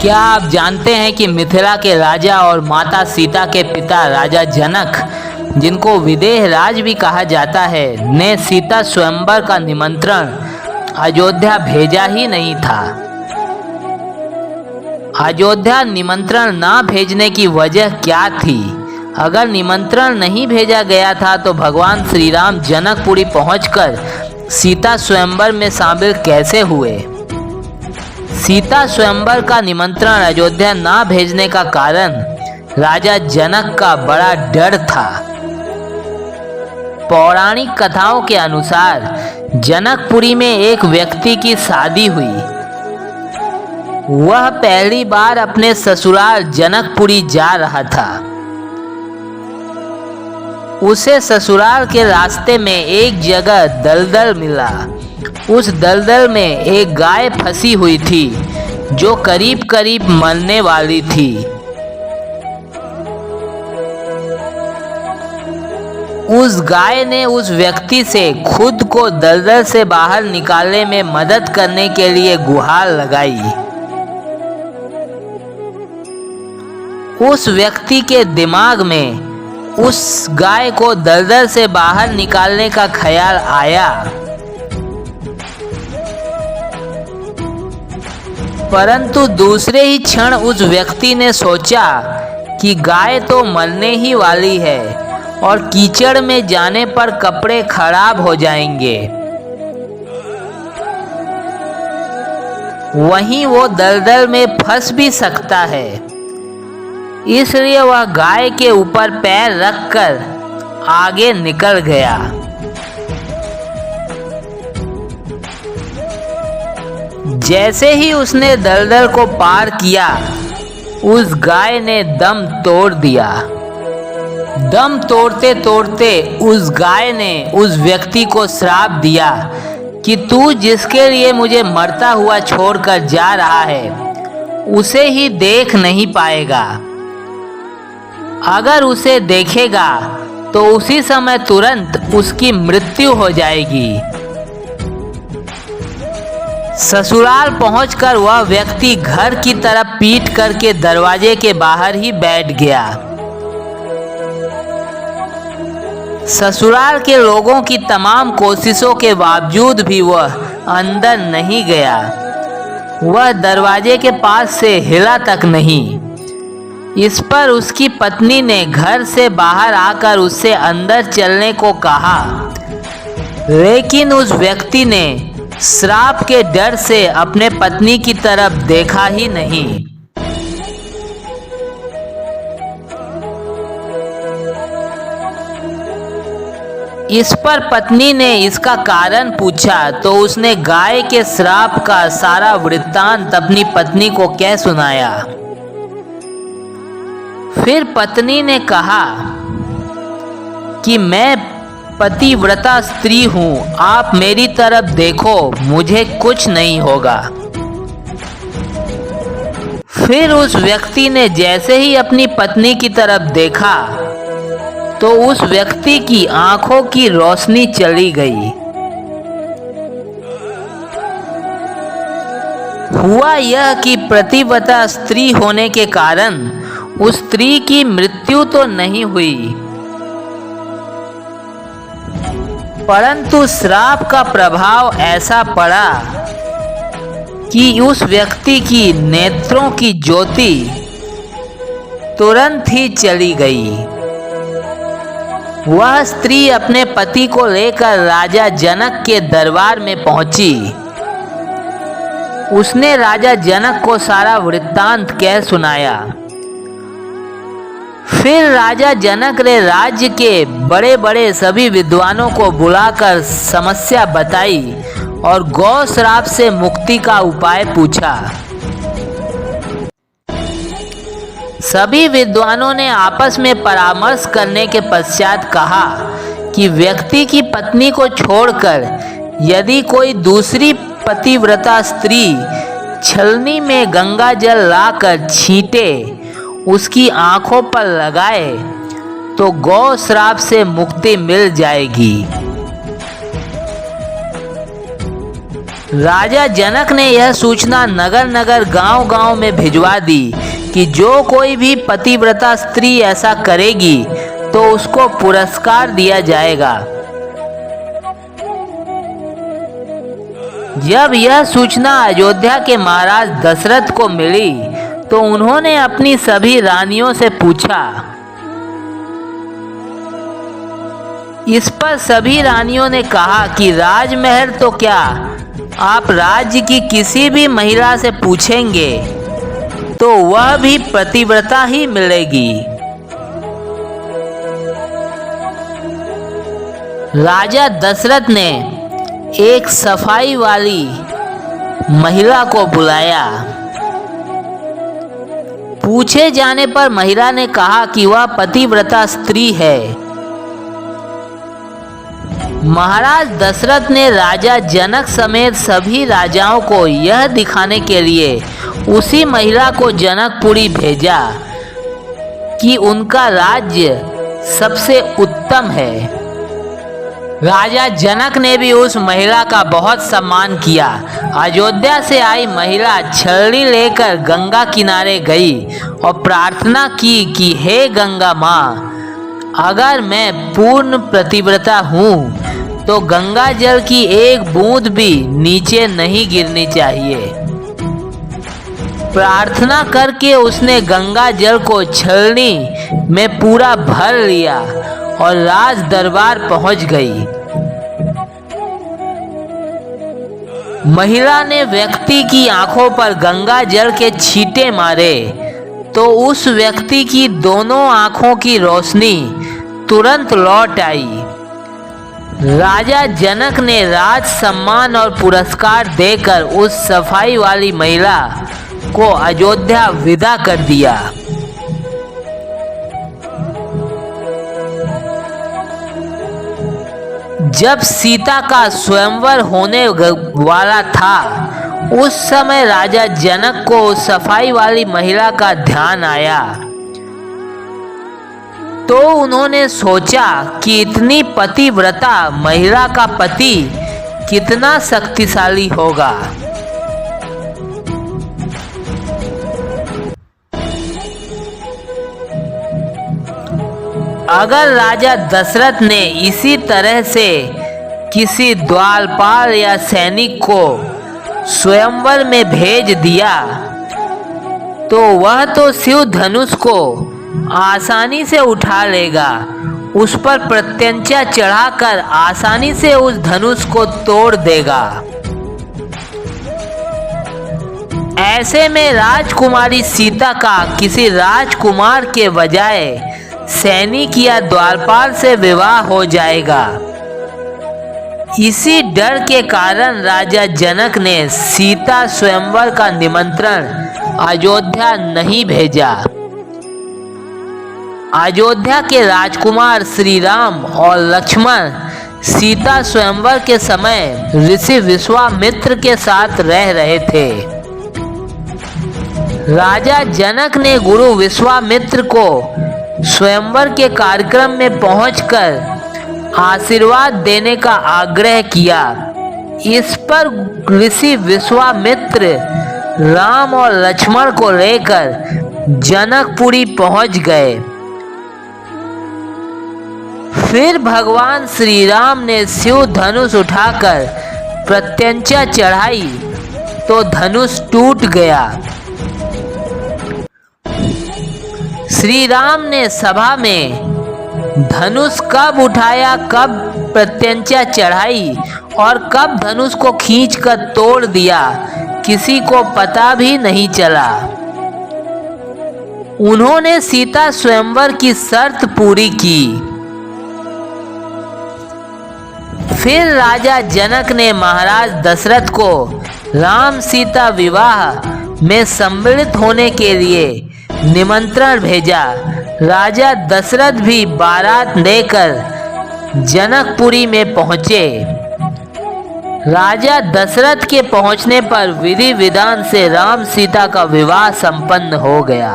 क्या आप जानते हैं कि मिथिला के राजा और माता सीता के पिता राजा जनक, जिनको विदेह राज भी कहा जाता है, ने सीता स्वयंवर का निमंत्रण अयोध्या भेजा ही नहीं था। अयोध्या निमंत्रण ना भेजने की वजह क्या थी? अगर निमंत्रण नहीं भेजा गया था तो भगवान श्री राम जनकपुरी पहुंचकर सीता स्वयंवर में शामिल कैसे हुए? सीता स्वयंवर का निमंत्रण अयोध्या ना भेजने का कारण राजा जनक का बड़ा डर था। पौराणिक कथाओं के अनुसार जनकपुरी में एक व्यक्ति की शादी हुई। वह पहली बार अपने ससुराल जनकपुरी जा रहा था। उसे ससुराल के रास्ते में एक जगह दलदल मिला। उस दलदल में एक गाय फंसी हुई थी जो करीब करीब मरने वाली थी। उस गाय ने उस व्यक्ति से खुद को दलदल से बाहर निकालने में मदद करने के लिए गुहार लगाई। उस व्यक्ति के दिमाग में उस गाय को दलदल से बाहर निकालने का ख्याल आया, परंतु दूसरे ही क्षण उस व्यक्ति ने सोचा कि गाय तो मरने ही वाली है और कीचड़ में जाने पर कपड़े खराब हो जाएंगे। वहीं वो दलदल में फंस भी सकता है, इसलिए वह गाय के ऊपर पैर रखकर आगे निकल गया। जैसे ही उसने दलदल को पार किया, उस गाय ने दम तोड़ दिया। दम तोड़ते तोड़ते उस गाय ने उस व्यक्ति को श्राप दिया कि तू जिसके लिए मुझे मरता हुआ छोड़कर जा रहा है, उसे ही देख नहीं पाएगा। अगर उसे देखेगा तो उसी समय तुरंत उसकी मृत्यु हो जाएगी। ससुराल पहुंचकर वह व्यक्ति घर की तरफ पीठ करके दरवाजे के बाहर ही बैठ गया। ससुराल के लोगों की तमाम कोशिशों के बावजूद भी वह अंदर नहीं गया। वह दरवाजे के पास से हिला तक नहीं। इस पर उसकी पत्नी ने घर से बाहर आकर उससे अंदर चलने को कहा, लेकिन उस व्यक्ति ने श्राप के डर से अपने पत्नी की तरफ देखा ही नहीं। इस पर पत्नी ने इसका कारण पूछा तो उसने गाय के श्राप का सारा वृत्तांत अपनी पत्नी को कह सुनाया। फिर पत्नी ने कहा कि मैं पतिव्रता स्त्री हूँ, आप मेरी तरफ देखो, मुझे कुछ नहीं होगा। फिर उस व्यक्ति ने जैसे ही अपनी पत्नी की तरफ देखा तो उस व्यक्ति की आंखों की रोशनी चली गई। हुआ यह कि पतिव्रता स्त्री होने के कारण उस स्त्री की मृत्यु तो नहीं हुई, परंतु श्राप का प्रभाव ऐसा पड़ा कि उस व्यक्ति की नेत्रों की ज्योति तुरंत ही चली गई। वह स्त्री अपने पति को लेकर राजा जनक के दरबार में पहुंची। उसने राजा जनक को सारा वृत्तांत कह सुनाया। फिर राजा जनक ने राज्य के बड़े बड़े सभी विद्वानों को बुलाकर समस्या बताई और गौ श्राप से मुक्ति का उपाय पूछा। सभी विद्वानों ने आपस में परामर्श करने के पश्चात कहा कि व्यक्ति की पत्नी को छोड़कर यदि कोई दूसरी पतिव्रता स्त्री छलनी में गंगा जल लाकर छींटे, उसकी आंखों पर लगाए तो गौ श्राप से मुक्ति मिल जाएगी। राजा जनक ने यह सूचना नगर नगर गांव गांव में भिजवा दी कि जो कोई भी पतिव्रता स्त्री ऐसा करेगी तो उसको पुरस्कार दिया जाएगा। जब यह सूचना अयोध्या के महाराज दशरथ को मिली तो उन्होंने अपनी सभी रानियों से पूछा। इस पर सभी रानियों ने कहा कि राजमहल तो क्या, आप राज्य की किसी भी महिला से पूछेंगे तो वह भी पतिव्रता ही मिलेगी। राजा दशरथ ने एक सफाई वाली महिला को बुलाया। पूछे जाने पर महिला ने कहा कि वह पतिव्रता स्त्री है। महाराज दशरथ ने राजा जनक समेत सभी राजाओं को यह दिखाने के लिए उसी महिला को जनकपुरी भेजा कि उनका राज्य सबसे उत्तम है। राजा जनक ने भी उस महिला का बहुत सम्मान किया। अयोध्या से आई महिला छलनी लेकर गंगा किनारे गई और प्रार्थना की कि हे गंगा माँ, अगर मैं पूर्ण पतिव्रता हूँ तो गंगा जल की एक बूंद भी नीचे नहीं गिरनी चाहिए। प्रार्थना करके उसने गंगा जल को छलनी में पूरा भर लिया और राज दरबार पहुंच गई। महिला ने व्यक्ति की आंखों पर गंगा जल के छींटे मारे तो उस व्यक्ति की दोनों आंखों की रोशनी तुरंत लौट आई। राजा जनक ने राज सम्मान और पुरस्कार देकर उस सफाई वाली महिला को अयोध्या विदा कर दिया। जब सीता का स्वयंवर होने वाला था उस समय राजा जनक को उस सफाई वाली महिला का ध्यान आया तो उन्होंने सोचा कि इतनी पतिव्रता महिला का पति कितना शक्तिशाली होगा। अगर राजा दशरथ ने इसी तरह से किसी द्वारपाल या सैनिक को स्वयंवर में भेज दिया तो वह तो शिव धनुष को आसानी से उठा लेगा, उस पर प्रत्यंचा चढ़ाकर आसानी से उस धनुष को तोड़ देगा। ऐसे में राजकुमारी सीता का किसी राजकुमार के बजाय सैनिक या द्वारपाल से विवाह हो जाएगा। इसी डर के कारण राजा जनक ने सीता स्वयंवर का निमंत्रण अयोध्या नहीं भेजा। अयोध्या के राजकुमार श्री राम और लक्ष्मण सीता स्वयंवर के समय ऋषि विश्वामित्र के साथ रह रहे थे। राजा जनक ने गुरु विश्वामित्र को स्वयंवर के कार्यक्रम में पहुंचकर आशीर्वाद देने का आग्रह किया। इस पर ऋषि विश्वामित्र राम और लक्ष्मण को लेकर जनकपुरी पहुंच गए। फिर भगवान श्री राम ने शिव धनुष उठाकर प्रत्यंचा चढ़ाई तो धनुष टूट गया। श्री राम ने सभा में धनुष कब उठाया, कब प्रत्यंचा चढ़ाई और कब धनुष को खींचकर तोड़ दिया, किसी को पता भी नहीं चला। उन्होंने सीता स्वयंवर की शर्त पूरी की। फिर राजा जनक ने महाराज दशरथ को राम सीता विवाह में सम्मिलित होने के लिए निमंत्रण भेजा। राजा दशरथ भी बारात लेकर जनकपुरी में पहुंचे। राजा दशरथ के पहुंचने पर विधि विधान से राम सीता का विवाह संपन्न हो गया।